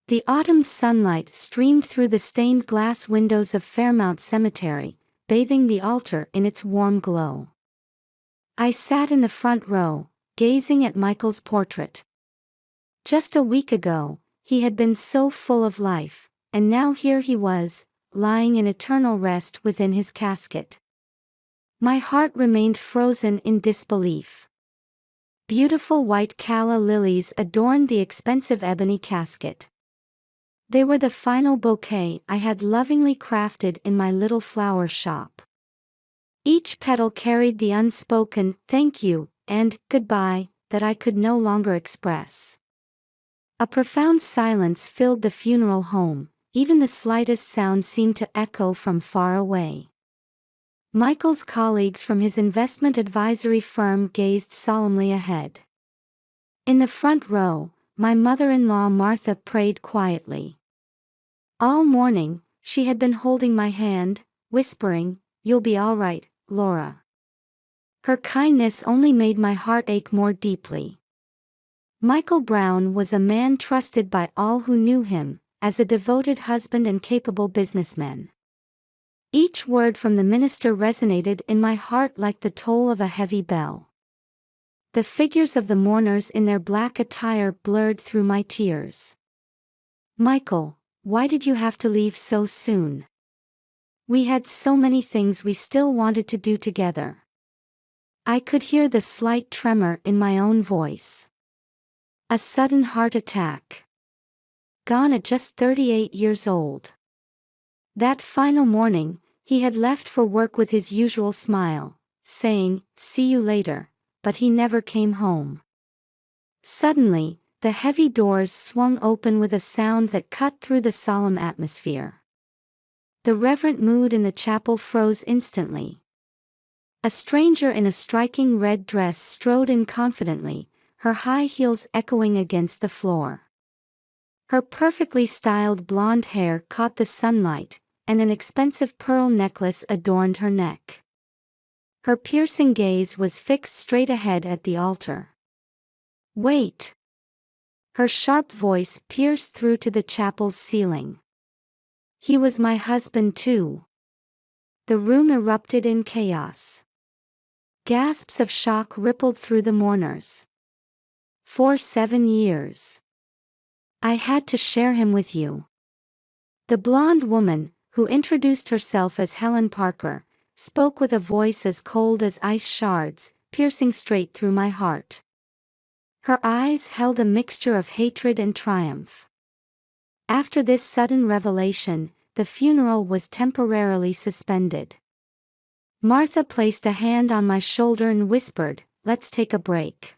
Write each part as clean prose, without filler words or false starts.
The autumn sunlight streamed through the stained glass windows of Fairmount Cemetery, bathing the altar in its warm glow. I sat in the front row, gazing at Michael's portrait. Just a week ago, he had been so full of life, and now here he was, lying in eternal rest within his casket. My heart remained frozen in disbelief. Beautiful white calla lilies adorned the expensive ebony casket. They were the final bouquet I had lovingly crafted in my little flower shop. Each petal carried the unspoken thank you and goodbye that I could no longer express. A profound silence filled the funeral home, even the slightest sound seemed to echo from far away. Michael's colleagues from his investment advisory firm gazed solemnly ahead. In the front row, my mother-in-law Martha prayed quietly. All morning, she had been holding my hand, whispering, "You'll be all right, Laura." Her kindness only made my heart ache more deeply. Michael Brown was a man trusted by all who knew him, as a devoted husband and capable businessman. Each word from the minister resonated in my heart like the toll of a heavy bell. The figures of the mourners in their black attire blurred through my tears. "Michael, why did you have to leave so soon? We had so many things we still wanted to do together." I could hear the slight tremor in my own voice. A sudden heart attack. Gone at just 38 years old. That final morning, he had left for work with his usual smile, saying, "See you later," but he never came home. Suddenly, the heavy doors swung open with a sound that cut through the solemn atmosphere. The reverent mood in the chapel froze instantly. A stranger in a striking red dress strode in confidently, her high heels echoing against the floor. Her perfectly styled blonde hair caught the sunlight, and an expensive pearl necklace adorned her neck. Her piercing gaze was fixed straight ahead at the altar. "Wait!" Her sharp voice pierced through to the chapel's ceiling. "He was my husband too." The room erupted in chaos. Gasps of shock rippled through the mourners. "For 7 years. I had to share him with you." The blonde woman, who introduced herself as Helen Parker, spoke with a voice as cold as ice shards, piercing straight through my heart. Her eyes held a mixture of hatred and triumph. After this sudden revelation, the funeral was temporarily suspended. Martha placed a hand on my shoulder and whispered, "Let's take a break."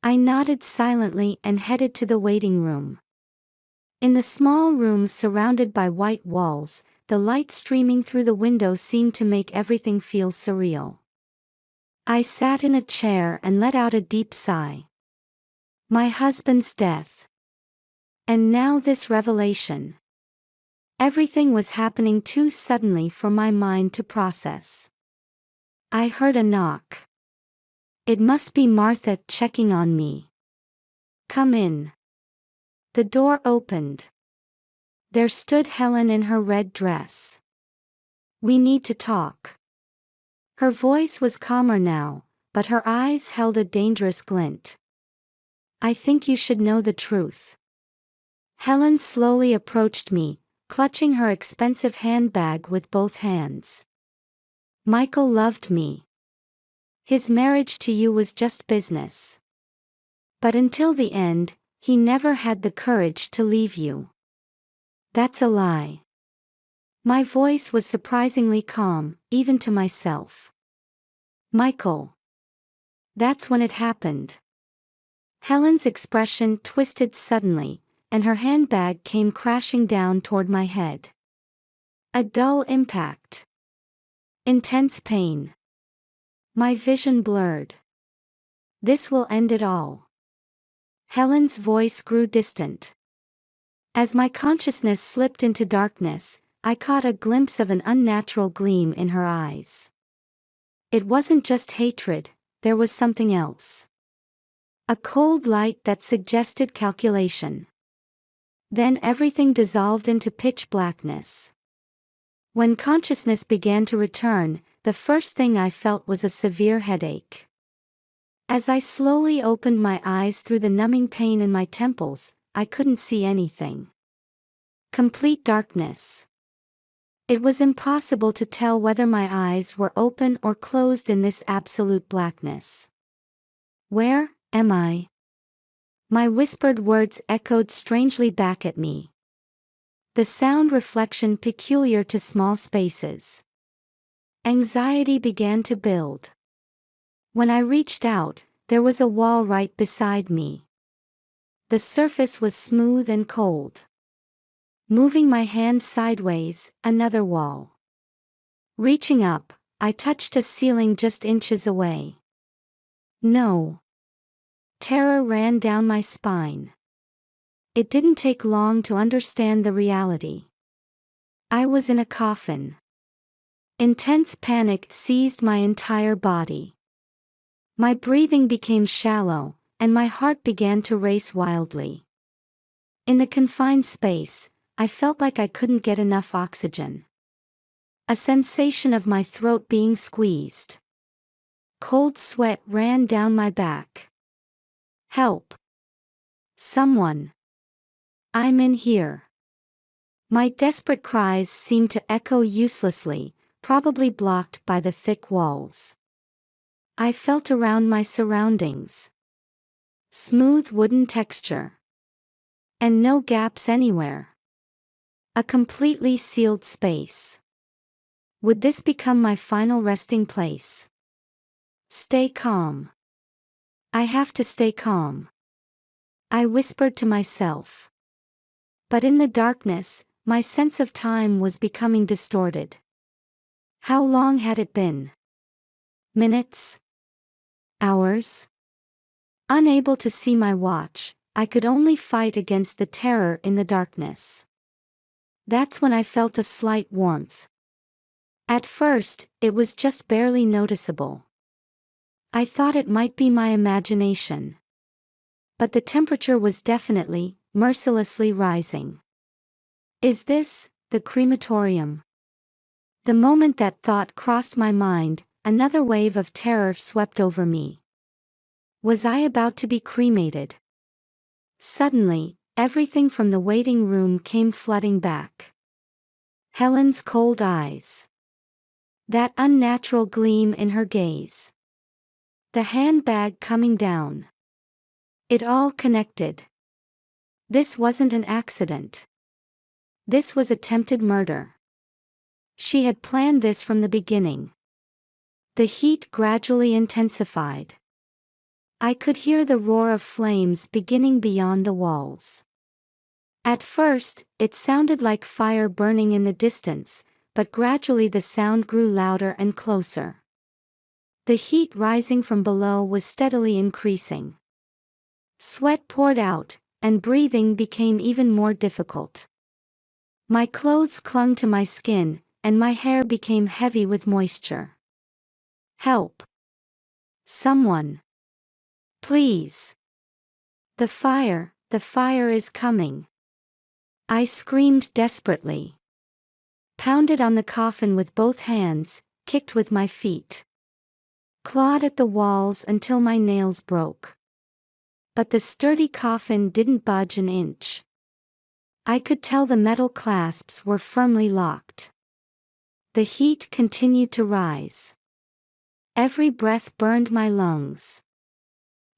I nodded silently and headed to the waiting room. In the small room surrounded by white walls, the light streaming through the window seemed to make everything feel surreal. I sat in a chair and let out a deep sigh. My husband's death. And now this revelation. Everything was happening too suddenly for my mind to process. I heard a knock. It must be Martha checking on me. "Come in." The door opened. There stood Helen in her red dress. "We need to talk." Her voice was calmer now, but her eyes held a dangerous glint. "I think you should know the truth." Helen slowly approached me, clutching her expensive handbag with both hands. "Michael loved me. His marriage to you was just business. But until the end, he never had the courage to leave you." "That's a lie." My voice was surprisingly calm, even to myself. "Michael. That's when it happened." Helen's expression twisted suddenly, and her handbag came crashing down toward my head. A dull impact. Intense pain. My vision blurred. "This will end it all." Helen's voice grew distant. As my consciousness slipped into darkness, I caught a glimpse of an unnatural gleam in her eyes. It wasn't just hatred, there was something else. A cold light that suggested calculation. Then everything dissolved into pitch blackness. When consciousness began to return, the first thing I felt was a severe headache. As I slowly opened my eyes through the numbing pain in my temples, I couldn't see anything. Complete darkness. It was impossible to tell whether my eyes were open or closed in this absolute blackness. Where am I? My whispered words echoed strangely back at me. The sound reflection peculiar to small spaces. Anxiety began to build. When I reached out, there was a wall right beside me. The surface was smooth and cold. Moving my hand sideways, another wall. Reaching up, I touched a ceiling just inches away. No. Terror ran down my spine. It didn't take long to understand the reality. I was in a coffin. Intense panic seized my entire body. My breathing became shallow, and my heart began to race wildly. In the confined space, I felt like I couldn't get enough oxygen. A sensation of my throat being squeezed. Cold sweat ran down my back. Help! Someone! I'm in here. My desperate cries seemed to echo uselessly, probably blocked by the thick walls. I felt around my surroundings. Smooth wooden texture. And no gaps anywhere. A completely sealed space. Would this become my final resting place? Stay calm. I have to stay calm. I whispered to myself. But in the darkness, my sense of time was becoming distorted. How long had it been? Minutes? Hours? Unable to see my watch, I could only fight against the terror in the darkness. That's when I felt a slight warmth. At first, it was just barely noticeable. I thought it might be my imagination. But the temperature was definitely, mercilessly rising. Is this the crematorium? The moment that thought crossed my mind, another wave of terror swept over me. Was I about to be cremated? Suddenly, everything from the waiting room came flooding back. Helen's cold eyes. That unnatural gleam in her gaze. The handbag coming down. It all connected. This wasn't an accident. This was attempted murder. She had planned this from the beginning. The heat gradually intensified. I could hear the roar of flames beginning beyond the walls. At first, it sounded like fire burning in the distance, but gradually the sound grew louder and closer. The heat rising from below was steadily increasing. Sweat poured out, and breathing became even more difficult. My clothes clung to my skin, and my hair became heavy with moisture. Help! Someone! Please! The fire is coming! I screamed desperately. Pounded on the coffin with both hands, kicked with my feet. Clawed at the walls until my nails broke. But the sturdy coffin didn't budge an inch. I could tell the metal clasps were firmly locked. The heat continued to rise. Every breath burned my lungs.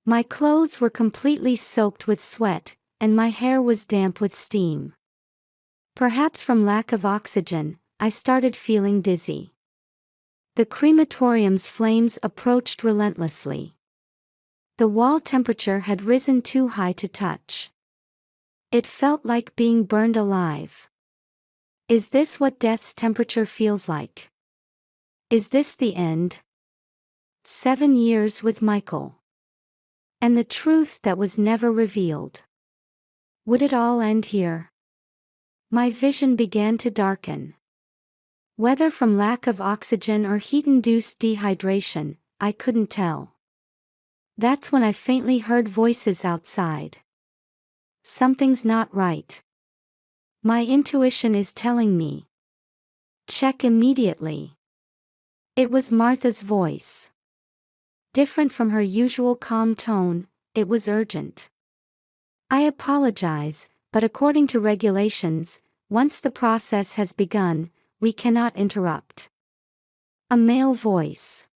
My clothes were completely soaked with sweat, and my hair was damp with steam. Perhaps from lack of oxygen, I started feeling dizzy. The crematorium's flames approached relentlessly. The wall temperature had risen too high to touch. It felt like being burned alive. Is this what death's temperature feels like? Is this the end? 7 years with Michael. And the truth that was never revealed. Would it all end here? My vision began to darken. Whether from lack of oxygen or heat-induced dehydration, I couldn't tell. That's when I faintly heard voices outside. Something's not right. My intuition is telling me. Check immediately. It was Martha's voice. Different from her usual calm tone, it was urgent. I apologize, but according to regulations, once the process has begun, we cannot interrupt. A male voice.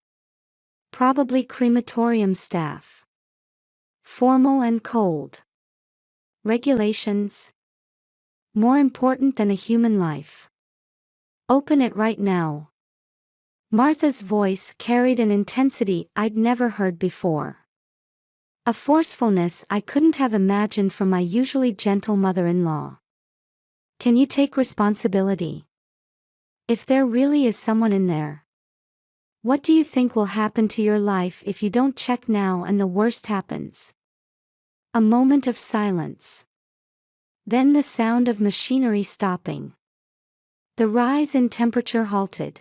Probably crematorium staff. Formal and cold. Regulations. More important than a human life. Open it right now. Martha's voice carried an intensity I'd never heard before. A forcefulness I couldn't have imagined from my usually gentle mother-in-law. Can you take responsibility? If there really is someone in there. What do you think will happen to your life if you don't check now and the worst happens? A moment of silence. Then the sound of machinery stopping. The rise in temperature halted.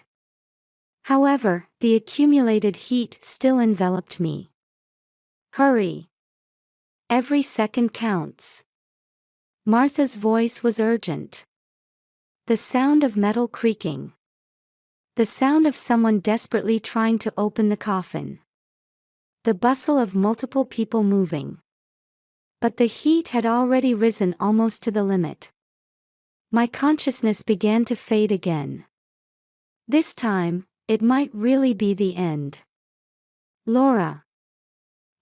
However, the accumulated heat still enveloped me. Hurry. Every second counts. Martha's voice was urgent. The sound of metal creaking. The sound of someone desperately trying to open the coffin. The bustle of multiple people moving. But the heat had already risen almost to the limit. My consciousness began to fade again. This time, it might really be the end. Laura.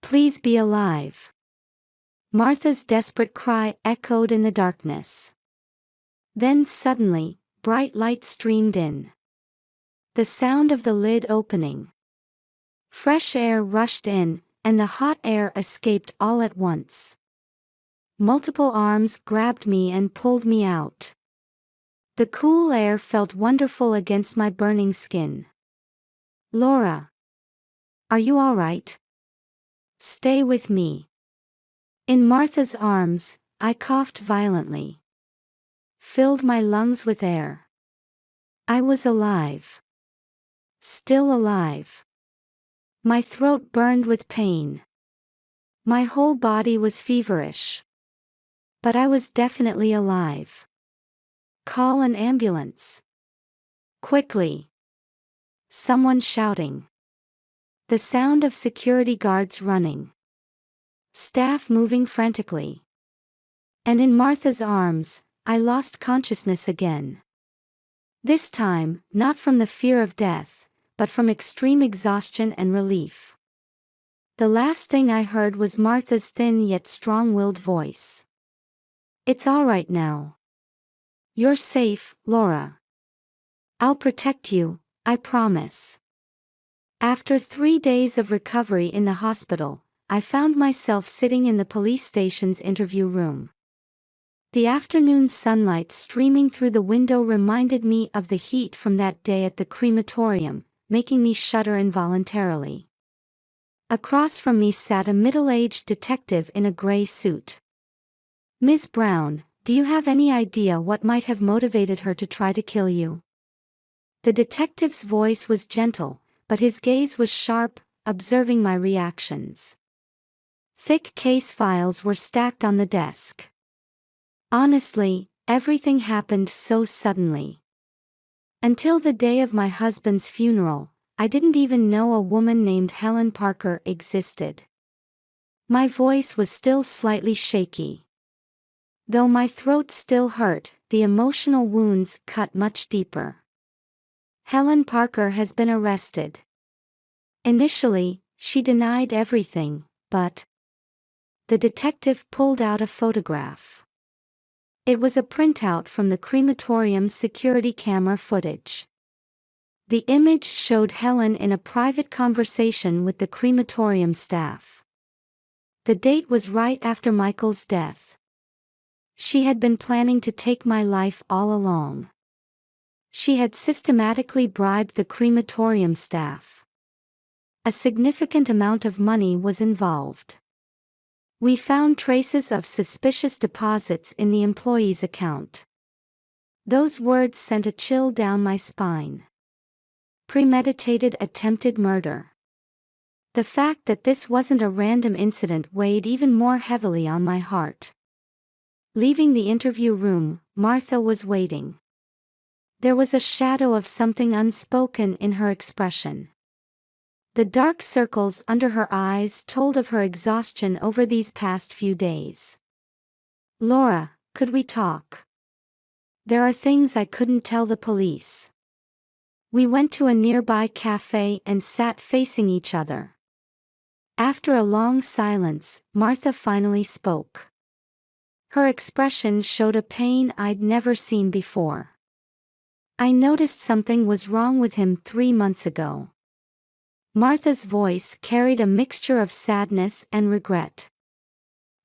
Please be alive. Martha's desperate cry echoed in the darkness. Then suddenly, bright light streamed in. The sound of the lid opening. Fresh air rushed in, and the hot air escaped all at once. Multiple arms grabbed me and pulled me out. The cool air felt wonderful against my burning skin. Laura. Are you all right? Stay with me. In Martha's arms, I coughed violently. Filled my lungs with air. I was alive. Still alive. My throat burned with pain. My whole body was feverish. But I was definitely alive. Call an ambulance. Quickly. Someone shouting. The sound of security guards running. Staff moving frantically. And in Martha's arms, I lost consciousness again. This time, not from the fear of death, but from extreme exhaustion and relief. The last thing I heard was Martha's thin yet strong-willed voice. It's all right now. You're safe, Laura. I'll protect you, I promise. After 3 days of recovery in the hospital, I found myself sitting in the police station's interview room. The afternoon sunlight streaming through the window reminded me of the heat from that day at the crematorium, making me shudder involuntarily. Across from me sat a middle-aged detective in a gray suit. Ms. Brown, do you have any idea what might have motivated her to try to kill you? The detective's voice was gentle, but his gaze was sharp, observing my reactions. Thick case files were stacked on the desk. Honestly, everything happened so suddenly. Until the day of my husband's funeral, I didn't even know a woman named Helen Parker existed. My voice was still slightly shaky. Though my throat still hurt, the emotional wounds cut much deeper. Helen Parker has been arrested. Initially, she denied everything, but... The detective pulled out a photograph. It was a printout from the crematorium's security camera footage. The image showed Helen in a private conversation with the crematorium staff. The date was right after Michael's death. She had been planning to take my life all along. She had systematically bribed the crematorium staff. A significant amount of money was involved. We found traces of suspicious deposits in the employee's account. Those words sent a chill down my spine. Premeditated attempted murder. The fact that this wasn't a random incident weighed even more heavily on my heart. Leaving the interview room, Martha was waiting. There was a shadow of something unspoken in her expression. The dark circles under her eyes told of her exhaustion over these past few days. "Laura, could we talk? There are things I couldn't tell the police." We went to a nearby cafe and sat facing each other. After a long silence, Martha finally spoke. Her expression showed a pain I'd never seen before. "I noticed something was wrong with him 3 months ago." Martha's voice carried a mixture of sadness and regret.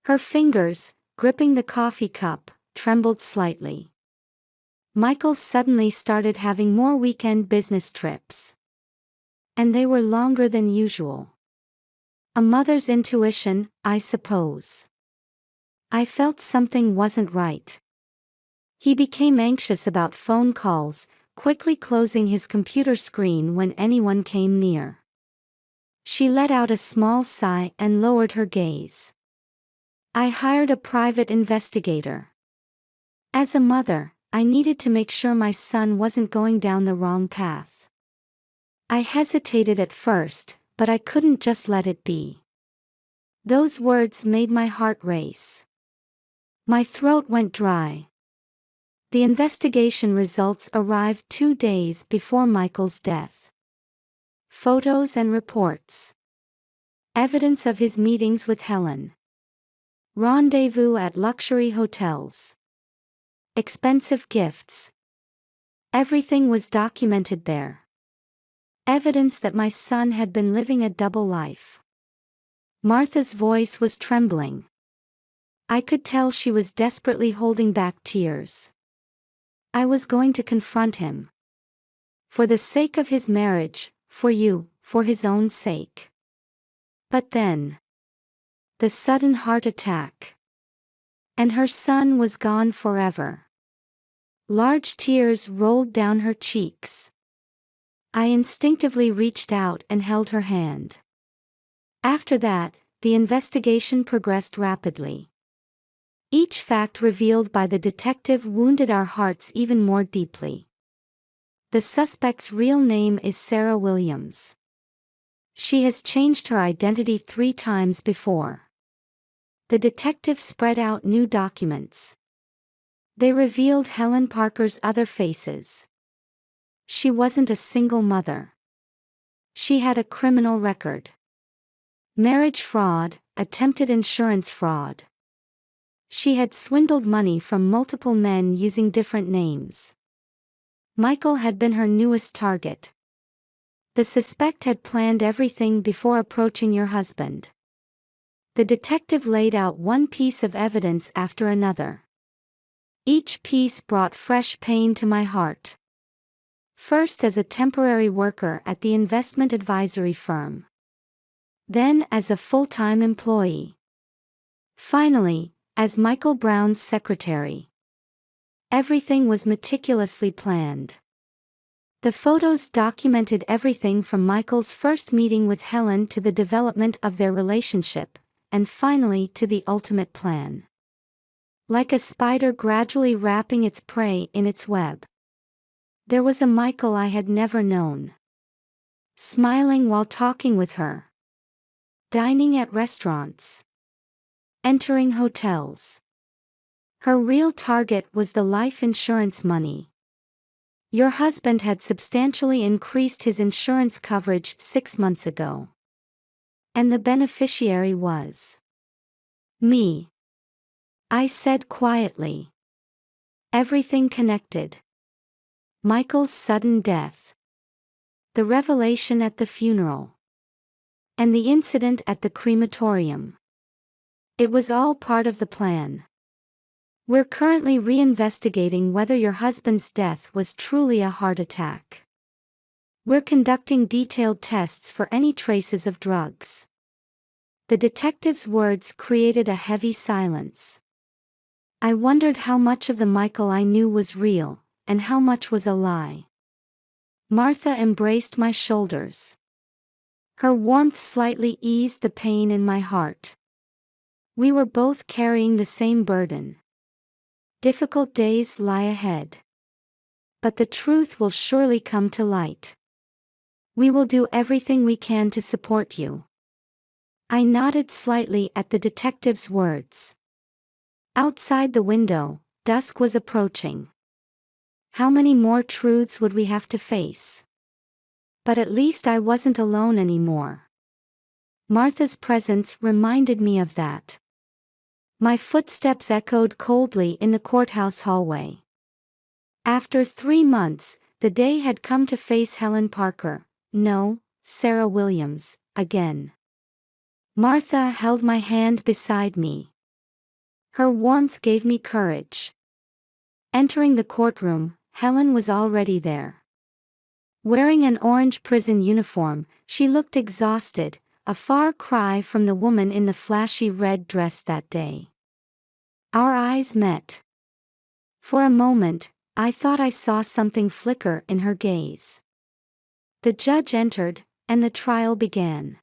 Her fingers, gripping the coffee cup, trembled slightly. "Michael suddenly started having more weekend business trips. And they were longer than usual. A mother's intuition, I suppose. I felt something wasn't right. He became anxious about phone calls, quickly closing his computer screen when anyone came near." She let out a small sigh and lowered her gaze. "I hired a private investigator. As a mother, I needed to make sure my son wasn't going down the wrong path. I hesitated at first, but I couldn't just let it be." Those words made my heart race. My throat went dry. The investigation results arrived 2 days before Michael's death. Photos and reports. Evidence of his meetings with Helen. Rendezvous at luxury hotels. Expensive gifts. Everything was documented there. Evidence that my son had been living a double life. Martha's voice was trembling. I could tell she was desperately holding back tears. "I was going to confront him. For the sake of his marriage, for you, for his own sake." But then, the sudden heart attack. And her son was gone forever. Large tears rolled down her cheeks. I instinctively reached out and held her hand. After that, the investigation progressed rapidly. Each fact revealed by the detective wounded our hearts even more deeply. The suspect's real name is Sarah Williams. She has changed her identity 3 times before. The detective spread out new documents. They revealed Helen Parker's other faces. She wasn't a single mother. She had a criminal record. Marriage fraud, attempted insurance fraud. She had swindled money from multiple men using different names. Michael had been her newest target. The suspect had planned everything before approaching your husband. The detective laid out one piece of evidence after another. Each piece brought fresh pain to my heart. First as a temporary worker at the investment advisory firm. Then as a full-time employee. Finally, as Michael Brown's secretary. Everything was meticulously planned. The photos documented everything from Michael's first meeting with Helen to the development of their relationship, and finally to the ultimate plan. Like a spider gradually wrapping its prey in its web. There was a Michael I had never known. Smiling while talking with her. Dining at restaurants. Entering hotels. Her real target was the life insurance money. Your husband had substantially increased his insurance coverage 6 months ago. And the beneficiary was me. I said quietly. Everything connected. Michael's sudden death. The revelation at the funeral. And the incident at the crematorium. It was all part of the plan. We're currently reinvestigating whether your husband's death was truly a heart attack. We're conducting detailed tests for any traces of drugs. The detective's words created a heavy silence. I wondered how much of the Michael I knew was real, and how much was a lie. Martha embraced my shoulders. Her warmth slightly eased the pain in my heart. We were both carrying the same burden. Difficult days lie ahead. But the truth will surely come to light. We will do everything we can to support you. I nodded slightly at the detective's words. Outside the window, dusk was approaching. How many more truths would we have to face? But at least I wasn't alone anymore. Martha's presence reminded me of that. My footsteps echoed coldly in the courthouse hallway. After 3 months, the day had come to face Helen Parker, no, Sarah Williams, again. Martha held my hand beside me. Her warmth gave me courage. Entering the courtroom, Helen was already there. Wearing an orange prison uniform, she looked exhausted, a far cry from the woman in the flashy red dress that day. Our eyes met. For a moment, I thought I saw something flicker in her gaze. The judge entered, and the trial began.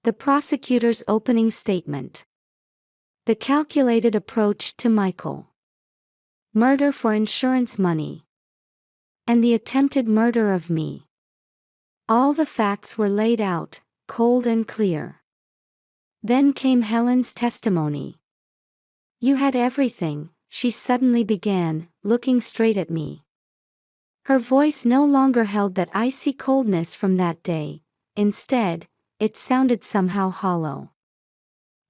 The prosecutor's opening statement. The calculated approach to Michael. Murder for insurance money. And the attempted murder of me. All the facts were laid out, cold and clear. Then came Helen's testimony. You had everything, she suddenly began, looking straight at me. Her voice no longer held that icy coldness from that day. Instead, it sounded somehow hollow.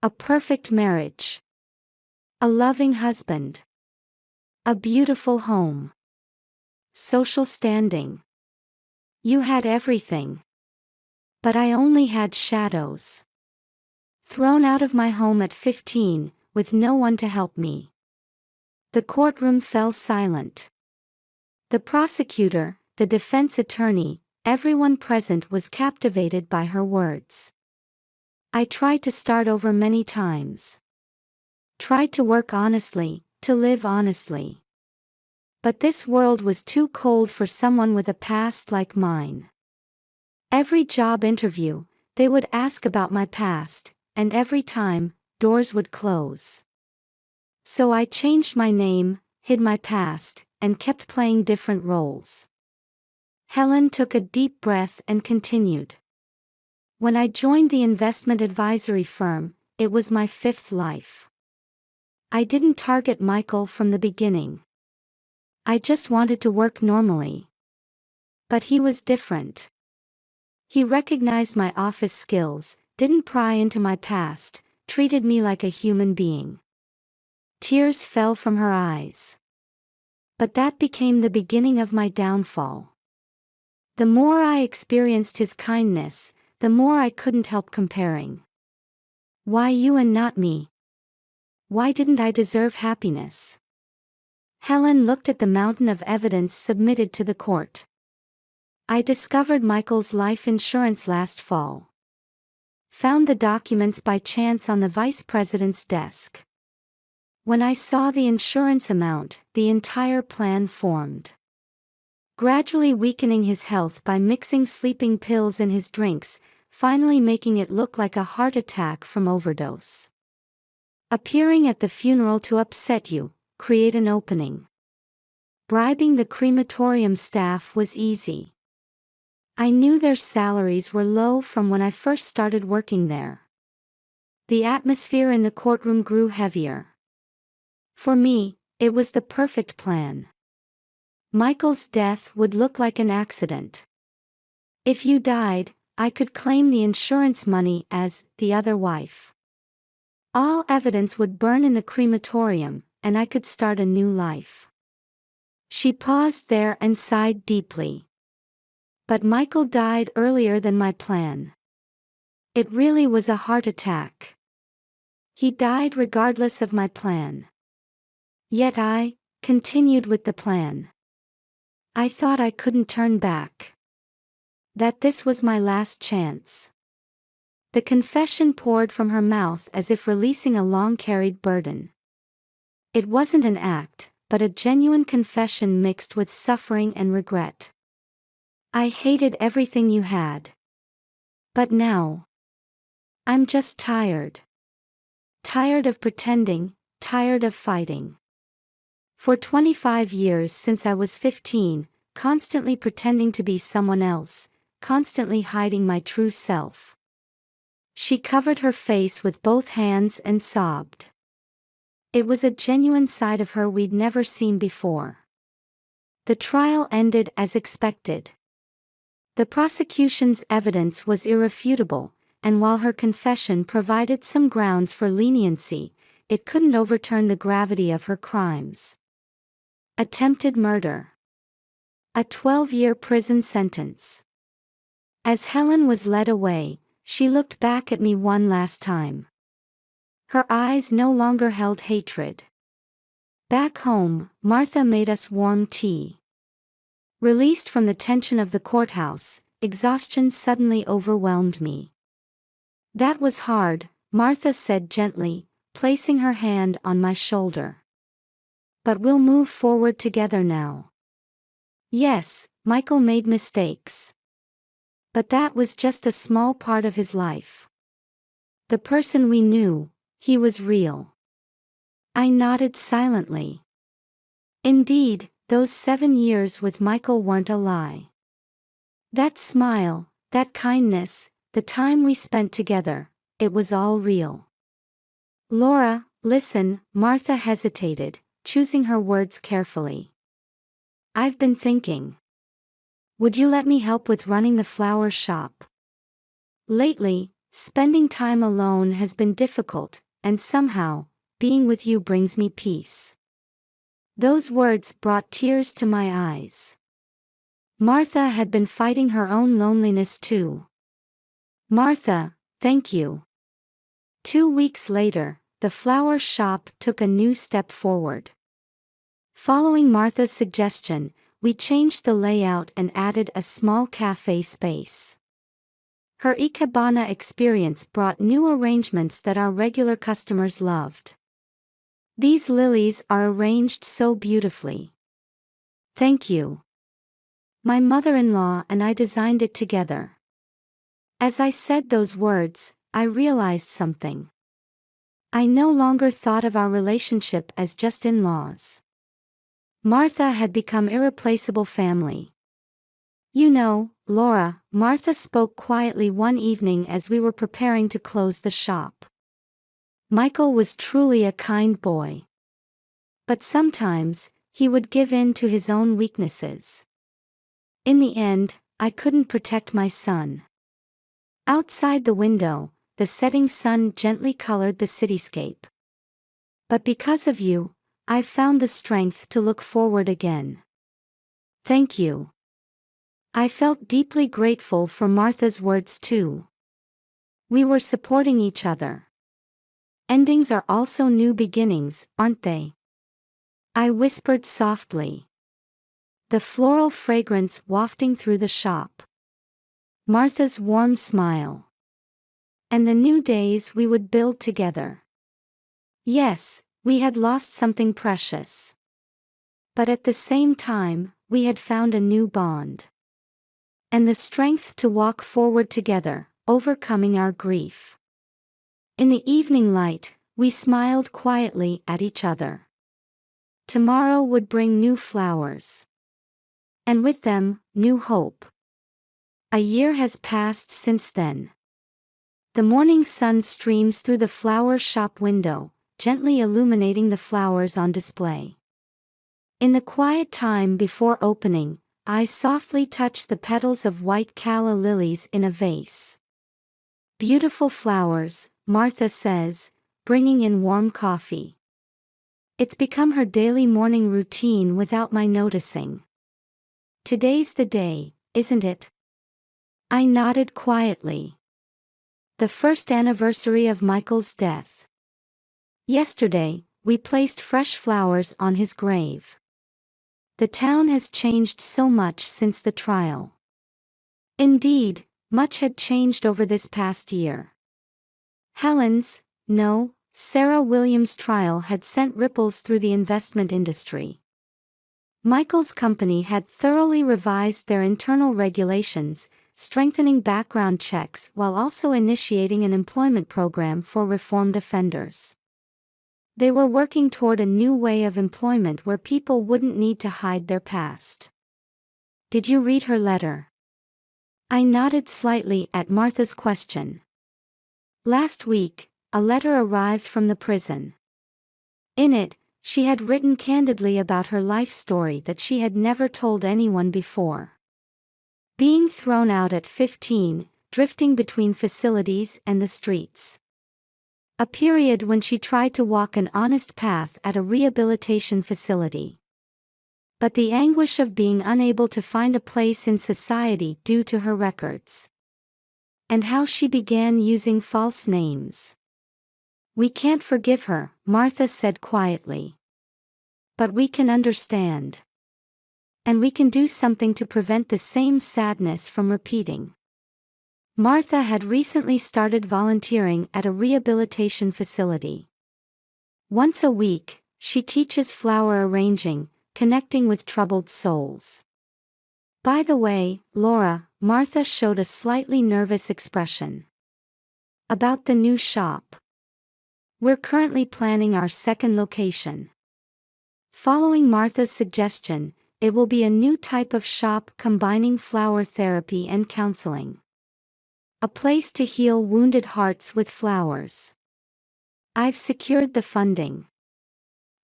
A perfect marriage. A loving husband. A beautiful home. Social standing. You had everything. But I only had shadows. Thrown out of my home at 15, with no one to help me. The courtroom fell silent. The prosecutor, the defense attorney, everyone present was captivated by her words. I tried to start over many times. Tried to work honestly, to live honestly. But this world was too cold for someone with a past like mine. Every job interview, they would ask about my past, and every time, doors would close. So I changed my name, hid my past, and kept playing different roles. Helen took a deep breath and continued. When I joined the investment advisory firm, it was my 5th life. I didn't target Michael from the beginning. I just wanted to work normally. But he was different. He recognized my office skills, didn't pry into my past, treated me like a human being. Tears fell from her eyes. But that became the beginning of my downfall. The more I experienced his kindness, the more I couldn't help comparing. Why you and not me? Why didn't I deserve happiness? Helen looked at the mountain of evidence submitted to the court. I discovered Michael's life insurance last fall. Found the documents by chance on the vice president's desk. When I saw the insurance amount, the entire plan formed. Gradually weakening his health by mixing sleeping pills in his drinks, finally making it look like a heart attack from overdose. Appearing at the funeral to upset you, create an opening. Bribing the crematorium staff was easy. I knew their salaries were low from when I first started working there. The atmosphere in the courtroom grew heavier. For me, it was the perfect plan. Michael's death would look like an accident. If you died, I could claim the insurance money as the other wife. All evidence would burn in the crematorium, and I could start a new life. She paused there and sighed deeply. But Michael died earlier than my plan. It really was a heart attack. He died regardless of my plan. Yet I continued with the plan. I thought I couldn't turn back. That this was my last chance. The confession poured from her mouth as if releasing a long-carried burden. It wasn't an act, but a genuine confession mixed with suffering and regret. I hated everything you had. But now, I'm just tired. Tired of pretending, tired of fighting. For 25 years since I was 15, constantly pretending to be someone else, constantly hiding my true self. She covered her face with both hands and sobbed. It was a genuine side of her we'd never seen before. The trial ended as expected. The prosecution's evidence was irrefutable, and while her confession provided some grounds for leniency, it couldn't overturn the gravity of her crimes. Attempted murder. A 12-year prison sentence. As Helen was led away, she looked back at me one last time. Her eyes no longer held hatred. Back home, Martha made us warm tea. Released from the tension of the courthouse, exhaustion suddenly overwhelmed me. "That was hard," Martha said gently, placing her hand on my shoulder. "But we'll move forward together now." Yes, Michael made mistakes. But that was just a small part of his life. The person we knew, he was real. I nodded silently. Indeed, those 7 years with Michael weren't a lie. That smile, that kindness, the time we spent together, it was all real. "Laura, listen," Martha hesitated, choosing her words carefully. "I've been thinking. Would you let me help with running the flower shop? Lately, spending time alone has been difficult, and somehow, being with you brings me peace." Those words brought tears to my eyes. Martha had been fighting her own loneliness too. "Martha, thank you." 2 weeks later, the flower shop took a new step forward. Following Martha's suggestion, we changed the layout and added a small cafe space. Her Ikebana experience brought new arrangements that our regular customers loved. "These lilies are arranged so beautifully." "Thank you. My mother-in-law and I designed it together." As I said those words, I realized something. I no longer thought of our relationship as just in-laws. Martha had become irreplaceable family. "You know, Laura," Martha spoke quietly one evening as we were preparing to close the shop. "Michael was truly a kind boy. But sometimes, he would give in to his own weaknesses. In the end, I couldn't protect my son." Outside the window, the setting sun gently colored the cityscape. "But because of you, I've found the strength to look forward again." "Thank you." I felt deeply grateful for Martha's words too. We were supporting each other. Endings are also new beginnings, aren't they? I whispered softly. The floral fragrance wafting through the shop. Martha's warm smile. And the new days we would build together. Yes, we had lost something precious. But at the same time, we had found a new bond. And the strength to walk forward together, overcoming our grief. In the evening light, we smiled quietly at each other. Tomorrow would bring new flowers. And with them, new hope. A year has passed since then. The morning sun streams through the flower shop window, gently illuminating the flowers on display. In the quiet time before opening, I softly touch the petals of white calla lilies in a vase. "Beautiful flowers," Martha says, bringing in warm coffee. It's become her daily morning routine without my noticing. "Today's the day, isn't it?" I nodded quietly. The first anniversary of Michael's death. Yesterday, we placed fresh flowers on his grave. The town has changed so much since the trial. Indeed, much had changed over this past year. Sarah Williams' trial had sent ripples through the investment industry. Michael's company had thoroughly revised their internal regulations, strengthening background checks while also initiating an employment program for reformed offenders. They were working toward a new way of employment where people wouldn't need to hide their past. Did you read her letter? I nodded slightly at Martha's question. Last week, a letter arrived from the prison. In it, she had written candidly about her life story that she had never told anyone before. Being thrown out at 15, drifting between facilities and the streets. A period when she tried to walk an honest path at a rehabilitation facility. But the anguish of being unable to find a place in society due to her records. And how she began using false names. We can't forgive her, Martha said quietly. But we can understand. And we can do something to prevent the same sadness from repeating. Martha had recently started volunteering at a rehabilitation facility. Once a week, she teaches flower arranging, connecting with troubled souls. By the way, Laura, Martha showed a slightly nervous expression. About the new shop. We're currently planning our second location. Following Martha's suggestion, it will be a new type of shop combining flower therapy and counseling. A place to heal wounded hearts with flowers. I've secured the funding.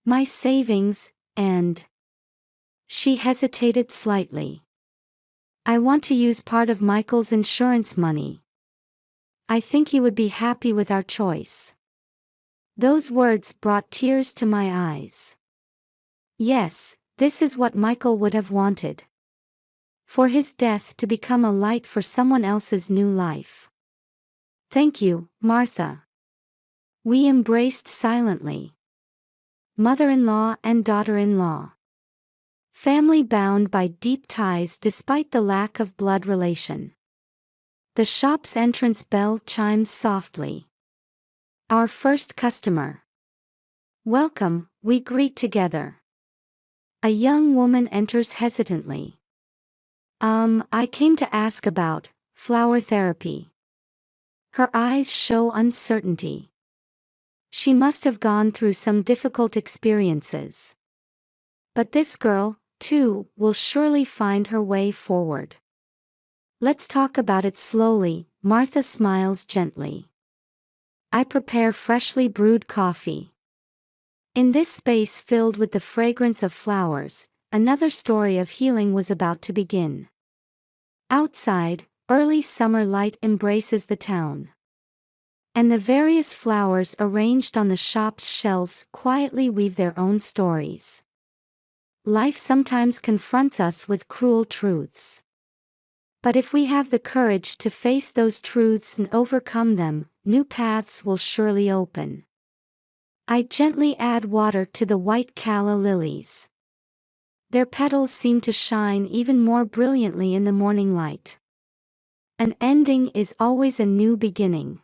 My savings, and... She hesitated slightly. I want to use part of Michael's insurance money. I think he would be happy with our choice. Those words brought tears to my eyes. Yes, this is what Michael would have wanted. For his death to become a light for someone else's new life. Thank you, Martha. We embraced silently. Mother-in-law and daughter-in-law. Family bound by deep ties despite the lack of blood relation. The shop's entrance bell chimes softly. Our first customer. Welcome, we greet together. A young woman enters hesitantly. I came to ask about flower therapy. Her eyes show uncertainty. She must have gone through some difficult experiences. But this girl, too, will surely find her way forward. Let's talk about it slowly, Martha smiles gently. I prepare freshly brewed coffee. In this space filled with the fragrance of flowers, another story of healing was about to begin. Outside, early summer light embraces the town. And the various flowers arranged on the shop's shelves quietly weave their own stories. Life sometimes confronts us with cruel truths. But if we have the courage to face those truths and overcome them, new paths will surely open. I gently add water to the white calla lilies. Their petals seem to shine even more brilliantly in the morning light. An ending is always a new beginning.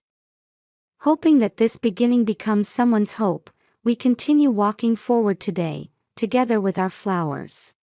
Hoping that this beginning becomes someone's hope, we continue walking forward today, together with our flowers.